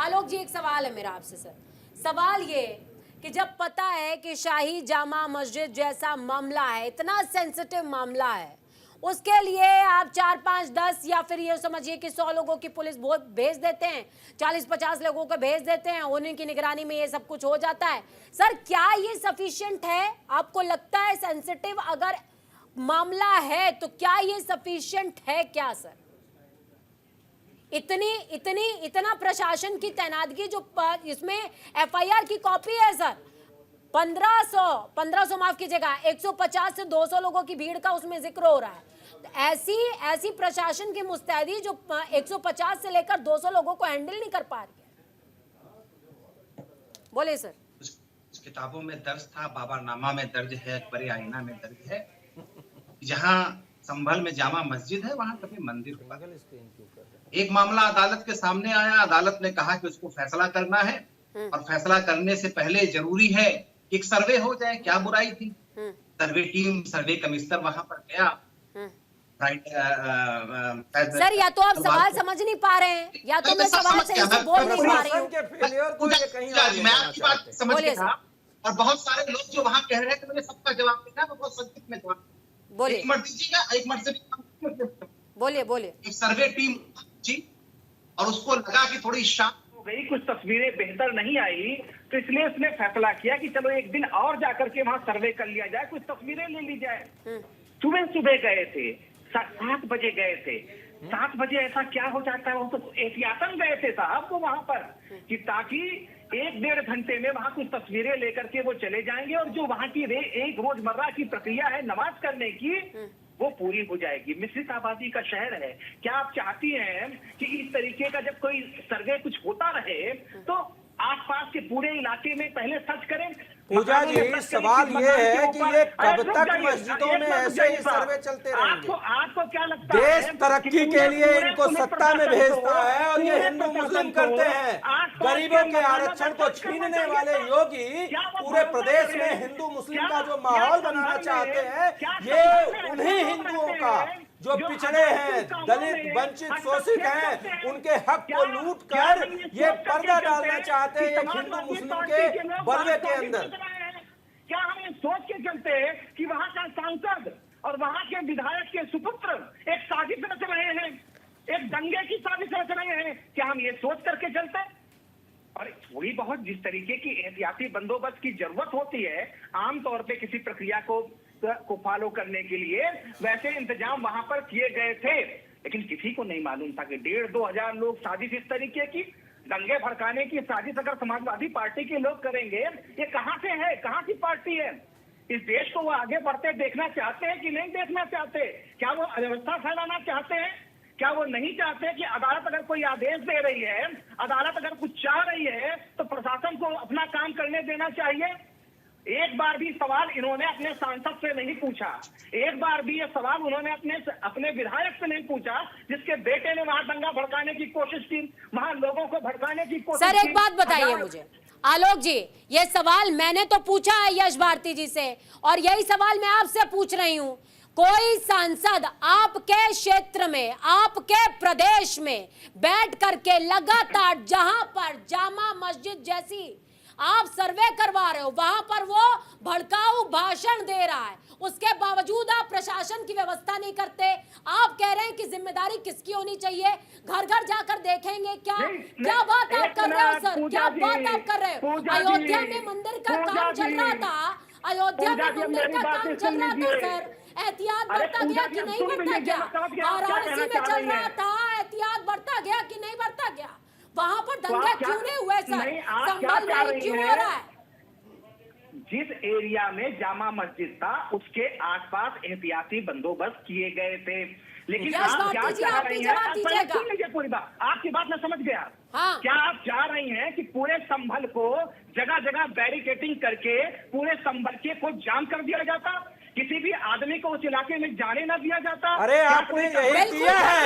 आलोक जी, एक सवाल है मेरा आपसे सर। सवाल ये कि जब पता है कि शाही जामा मस्जिद जैसा मामला है, इतना सेंसिटिव मामला है, उसके लिए आप 4, 5, 10 या फिर ये समझिए कि 100 लोगों की पुलिस भेज देते हैं, 40-50 लोगों को भेज देते हैं, उन्हीं की निगरानी में ये सब कुछ हो जाता है। सर क्या ये सफिशिएंट है? आपको लगता है सेंसिटिव अगर मामला है तो क्या ये सफिशिएंट है क्या सर? इतना प्रशासन की तैनातगी जो इसमें एफआईआर की कॉपी है सर, 1500 माफ कीजिएगा, 150 से 200 लोगों की भीड़ का उसमें जिक्र हो रहा है। ऐसी प्रशासन की मुस्तैदी जो 150 से लेकर 200 लोगों को हैंडल नहीं कर पा रही है। बोले सर। किताबों में दर्ज था, बाबरनामा में दर्ज है, अकबर आईना में दर्ज है, जहां संभल में जामा मस्जिद है वहां कभी मंदिर हुआ। एक मामला अदालत के सामने आया, अदालत ने कहा कि उसको फैसला करना है और फैसला करने से पहले जरूरी है एक सर्वे हो जाए। क्या बुराई थी? सर्वे टीम, सर्वे कमिश्नर वहां पर गया। सर या तो आप सवाल समझ नहीं पा रहे हैं या तो मैं सवाल सही से बोल नहीं पा रही हूँ। मैं आपकी बात समझ गया और बहुत सारे लोग जो वहां कह रहे हैं कि मैंने सबका जवाब दिया, मैं बहुत संक्षिप्त में जवाब बोलिए। एक मिनट दीजिएगा, एक मिनट से बोलिए। एक सर्वे टीम जी, और उसको लगा कि थोड़ी शांत हो गई, कुछ तस्वीरें बेहतर नहीं आई, तो इसलिए उसने फैसला किया कि चलो एक दिन और जाकर के वहां सर्वे कर लिया जाए, कुछ तस्वीरें ले ली जाए। सुबह गए थे, 7 बजे गए थे। 7 बजे ऐसा क्या हो जाता है? वो तो एहतियातन गए थे साहब वो वहां पर, कि ताकि 1-1.5 घंटे में वहां कुछ तस्वीरें लेकर के वो चले जाएंगे और जो वहां की एक रोजमर्रा की प्रक्रिया है नमाज करने की, वो पूरी हो जाएगी। मिश्रित आबादी का शहर है। क्या आप चाहती हैं कि इस तरीके का जब कोई सर्वे कुछ होता रहे तो आसपास के पूरे इलाके में पहले सर्च करें? पूजा जी, सवाल ये है कि ये कब तक मस्जिदों में ऐसे ही सर्वे चलते रहेंगे? आपको क्या लगता है? देश तरक्की के लिए इनको सत्ता में भेजता है और ये हिंदू मुस्लिम करते हैं। गरीबों के आरक्षण को छीनने वाले योगी पूरे प्रदेश में हिंदू मुस्लिम का जो माहौल बनाना चाहते हैं, ये उन्हीं हिंदुओं का जो पिछड़े हैं, दलित, वंचित, शोषित हैं, उनके हक को लूट कर ये पर्दा डालना चाहते हैं एक हिंदू मुस्लिम के बलवे के अंदर। क्या हम ये सोच के चलते हैं कि वहां का सांसद और वहां के विधायक के सुपुत्र एक साजिश रच रहे हैं, एक दंगे की साजिश रच रहे हैं? क्या हम ये सोच करके चलते हैं? और थोड़ी बहुत जिस तरीके की एहतियाती बंदोबस्त की जरूरत होती है आमतौर पे किसी प्रक्रिया को फॉलो करने के लिए, वैसे इंतजाम वहां पर किए गए थे, लेकिन किसी को नहीं मालूम था कि 1,500-2 हजार लोग साजिश इस तरीके की दंगे भड़काने की साजिश अगर समाजवादी पार्टी के लोग करेंगे, ये कहां से है? कहां की पार्टी है? इस देश को वो आगे बढ़ते देखना चाहते हैं कि नहीं देखना चाहते? क्या वो अव्यवस्था फैलाना चाहते हैं? क्या वो नहीं चाहते कि अदालत अगर कोई आदेश दे रही है, अदालत अगर कुछ चाह रही है तो प्रशासन को अपना काम करने देना चाहिए? एक बार भी सवाल इन्होंने अपने सांसद से नहीं पूछा, एक बार भी ये सवाल उन्होंने अपने विधायक से नहीं पूछा जिसके बेटे ने वहां दंगा भड़काने की कोशिश की, वहां लोगों को भड़काने की कोशिश की। सर एक बात बताइए मुझे आलोक जी, ये सवाल मैंने तो पूछा है यश भारती जी से और यही सवाल मैं आपसे पूछ रही हूं। कोई सांसद आपके क्षेत्र में, आपके प्रदेश में बैठ करके लगातार जहां पर जामा मस्जिद जैसी आप सर्वे करवा रहे हो वहां पर वो भड़काऊ भाषण दे रहा है, उसके बावजूद आप प्रशासन की व्यवस्था नहीं करते? आप कह रहे हैं कि जिम्मेदारी किसकी होनी चाहिए? घर घर जाकर देखेंगे क्या? क्या बात आप कर रहे हो सर? क्या बात आप कर रहे हो? अयोध्या में मंदिर का काम चल रहा था, अयोध्या में मंदिर का काम चल रहा था सर, एहतियात बढ़ता गया कि नहीं बढ़ता गया? वाराणसी में चल रहा था, एहतियात बढ़ता गया कि नहीं बढ़ता गया? वहां पर दंगे क्यों नहीं हुए सर? संभल में क्यों हो रहा है? जिस एरिया में जामा मस्जिद था उसके आसपास एहतियाती बंदोबस्त किए गए थे, लेकिन आप क्या चाह रही हैं? सुन लीजिए पूरी बात, आपकी बात मैं समझ गया। हाँ। क्या आप चाह रही हैं कि पूरे संभल को जगह जगह बैरिकेटिंग करके पूरे संभल को जाम कर दिया जाता, किसी भी आदमी को उस इलाके में जाने न दिया जाता? अरे आपने यही किया है,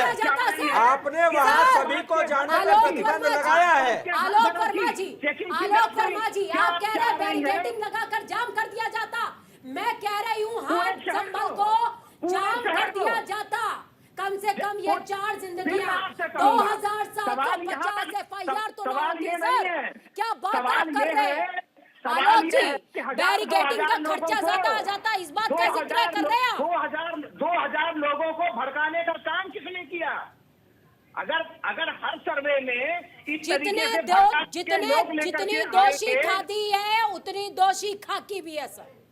आपने वहाँ सभी को जाने का प्रतिबंध लगाया है। आलोक वर्मा जी, आप कह रहे हैं बैरिकेडिंग लगाकर जाम कर दिया जाता, मैं कह रही हूँ हाँ संभल को जाम कर दिया जाता, कम से कम ये 4 जिंदगियां, 2750 FIR तो ना होती सर। क्या बात आप कर रहे हैं आलोक जी? बैरिकेडिंग का खर्चा ज्यादा आ जाता, इस बात का जिक्र कर रहे हैं आप। 2000 लोगों को भड़काने का काम किसने किया? अगर हर सर्वे में इस तरीके से भड़का के लोग लेकर जितनी के आए दोषी थे, खादी है उतनी दोषी खाकी भी है सर।